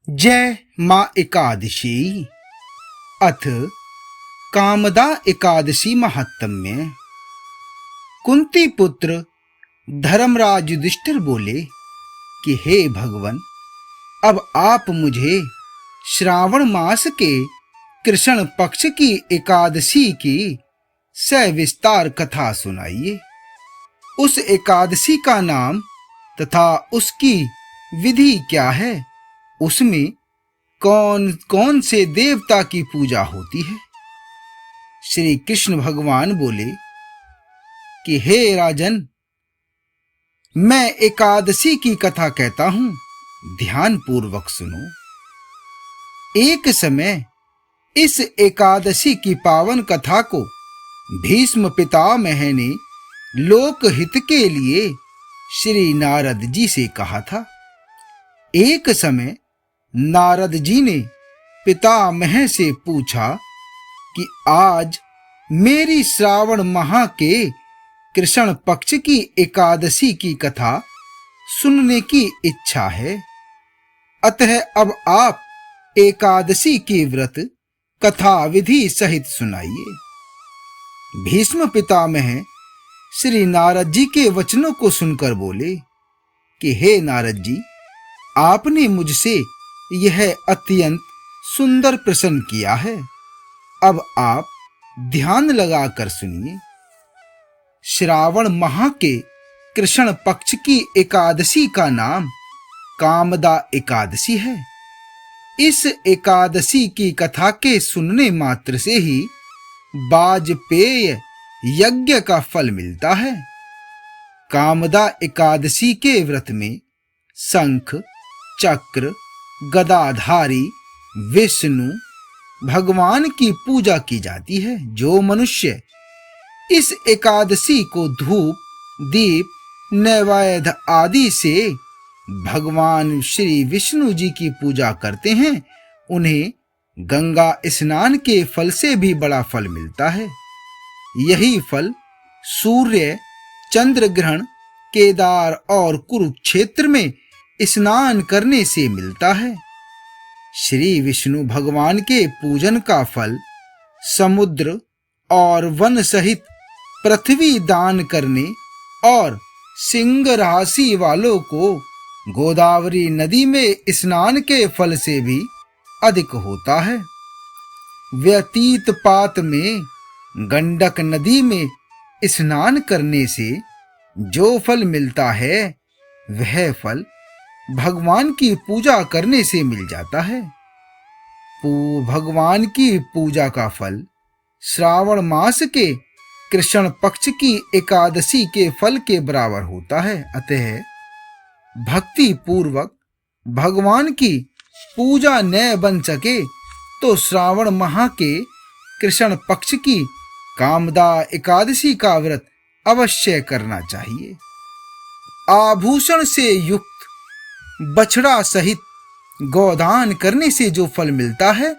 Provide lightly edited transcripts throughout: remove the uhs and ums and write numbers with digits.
जय माँ एकादशी अथ कामदा एकादशी महात्म्य। कुंती पुत्र धर्मराज युधिष्ठिर बोले कि हे भगवान, अब आप मुझे श्रावण मास के कृष्ण पक्ष की एकादशी की सविस्तार कथा सुनाइए। उस एकादशी का नाम तथा उसकी विधि क्या है, उसमें कौन कौन से देवता की पूजा होती है। श्री कृष्ण भगवान बोले कि हे राजन, मैं एकादशी की कथा कहता हूं, ध्यान पूर्वक सुनो। एक समय इस एकादशी की पावन कथा को भीष्म पितामह ने लोकहित के लिए श्री नारद जी से कहा था। एक समय नारद जी ने पितामह से पूछा कि आज मेरी श्रावण माह के कृष्ण पक्ष की एकादशी की कथा सुनने की इच्छा है, अतः अब आप एकादशी की व्रत कथा विधि सहित सुनाइए। भीष्म पितामह श्री नारद जी के वचनों को सुनकर बोले कि हे नारद जी, आपने मुझसे यह अत्यंत सुंदर प्रश्न किया है। अब आप ध्यान लगाकर सुनिए। श्रावण माह के कृष्ण पक्ष की एकादशी का नाम कामदा एकादशी है। इस एकादशी की कथा के सुनने मात्र से ही वाजपेय यज्ञ का फल मिलता है। कामदा एकादशी के व्रत में शंख, चक्र, गदाधारी विष्णु भगवान की पूजा की जाती है। जो मनुष्य इस एकादशी को धूप, दीप, नैवेद्य आदि से भगवान श्री विष्णु जी की पूजा करते हैं, उन्हें गंगा स्नान के फल से भी बड़ा फल मिलता है। यही फल सूर्य, चंद्र ग्रहण, केदार और कुरुक्षेत्र में स्नान करने से मिलता है। श्री विष्णु भगवान के पूजन का फल समुद्र और वन सहित पृथ्वी दान करने और सिंह राशि वालों को गोदावरी नदी में स्नान के फल से भी अधिक होता है। व्यतीत पात में गंडक नदी में स्नान करने से जो फल मिलता है, वह फल भगवान की पूजा करने से मिल जाता है। भगवान की पूजा का फल श्रावण मास के कृष्ण पक्ष की एकादशी के फल के बराबर होता है। अतः भक्ति पूर्वक भगवान की पूजा न बन सके तो श्रावण माह के कृष्ण पक्ष की कामदा एकादशी का व्रत अवश्य करना चाहिए। आभूषण से युक्त बछड़ा सहित गोदान करने से जो फल मिलता है,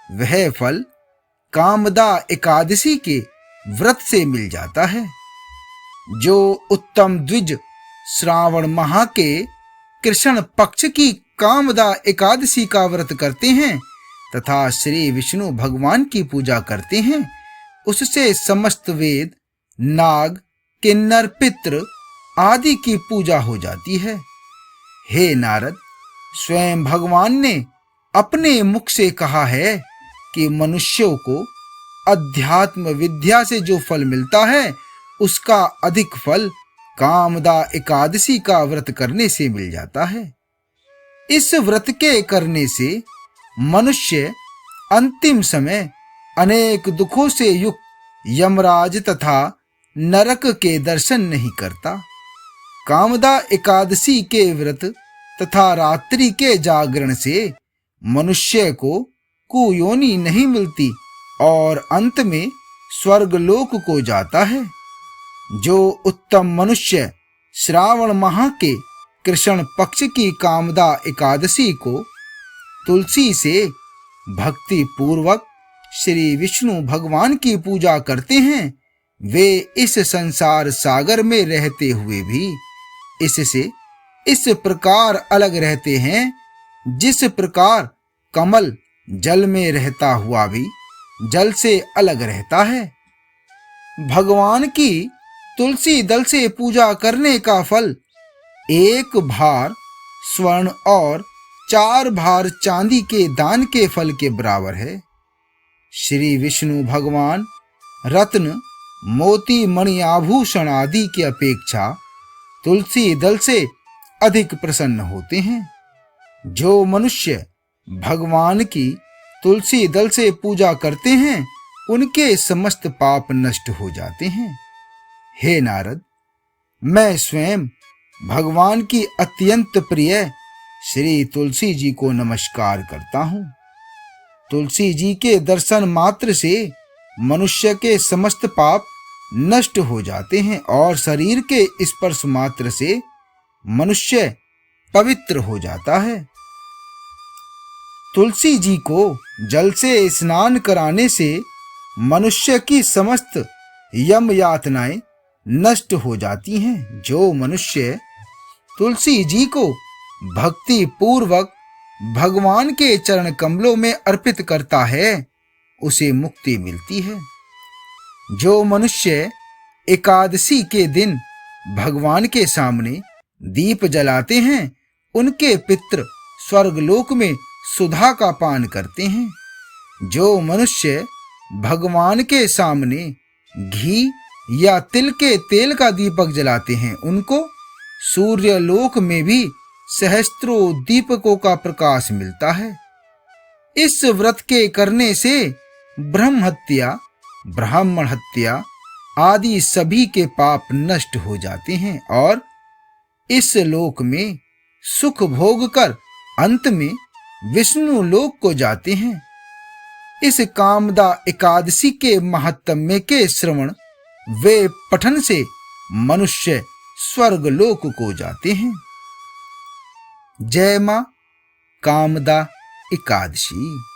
वह फल कामदा एकादशी के व्रत से मिल जाता है। जो उत्तम द्विज श्रावण माह के कृष्ण पक्ष की कामदा एकादशी का व्रत करते हैं तथा श्री विष्णु भगवान की पूजा करते हैं, उससे समस्त वेद, नाग, किन्नर, पितृ आदि की पूजा हो जाती है। हे नारद, स्वयं भगवान ने अपने मुख से कहा है कि मनुष्यों को अध्यात्म विद्या से जो फल मिलता है, उसका अधिक फल कामदा एकादशी का व्रत करने से मिल जाता है। इस व्रत के करने से मनुष्य अंतिम समय अनेक दुखों से युक्त यमराज तथा नरक के दर्शन नहीं करता। कामदा एकादशी के व्रत तथा रात्रि के जागरण से मनुष्य को कुयोनि नहीं मिलती और अंत में स्वर्गलोक को जाता है। जो उत्तम मनुष्य श्रावण माह के कृष्ण पक्ष की कामदा एकादशी को तुलसी से भक्ति पूर्वक श्री विष्णु भगवान की पूजा करते हैं, वे इस संसार सागर में रहते हुए भी इससे इस प्रकार अलग रहते हैं जिस प्रकार कमल जल में रहता हुआ भी जल से अलग रहता है, भगवान की तुलसी दल से पूजा करने का फल 1 भार स्वर्ण और 4 भार चांदी के दान के फल के बराबर है। श्री विष्णु भगवान रत्न, मोती, मणि, आभूषण आदि की अपेक्षा तुलसी दल से अधिक प्रसन्न होते हैं। जो मनुष्य भगवान की तुलसी दल से पूजा करते हैं, उनके समस्त पाप नष्ट हो जाते हैं। हे नारद, मैं स्वयं भगवान की अत्यंत प्रिय श्री तुलसी जी को नमस्कार करता हूँ। तुलसी जी के दर्शन मात्र से मनुष्य के समस्त पाप नष्ट हो जाते हैं और शरीर के स्पर्श मात्र से मनुष्य पवित्र हो जाता है। तुलसी जी को जल से स्नान कराने से मनुष्य की समस्त यम यातनाएं नष्ट हो जाती हैं। जो मनुष्य तुलसी जी को भक्ति पूर्वक भगवान के चरण कमलों में अर्पित करता है, उसे मुक्ति मिलती है। जो मनुष्य एकादशी के दिन भगवान के सामने दीप जलाते हैं, उनके पितृ स्वर्गलोक में सुधा का पान करते हैं। जो मनुष्य भगवान के सामने घी या तिल के तेल का दीपक जलाते हैं, उनको सूर्यलोक में भी सहस्त्रों दीपकों का प्रकाश मिलता है। इस व्रत के करने से ब्रह्म हत्या, ब्राह्मण हत्या आदि सभी के पाप नष्ट हो जाते हैं और इस लोक में सुख भोग कर अंत में विष्णु लोक को जाते हैं। इस कामदा एकादशी के महात्म्य के श्रवण वे पठन से मनुष्य स्वर्ग लोक को जाते हैं। जय मां कामदा एकादशी।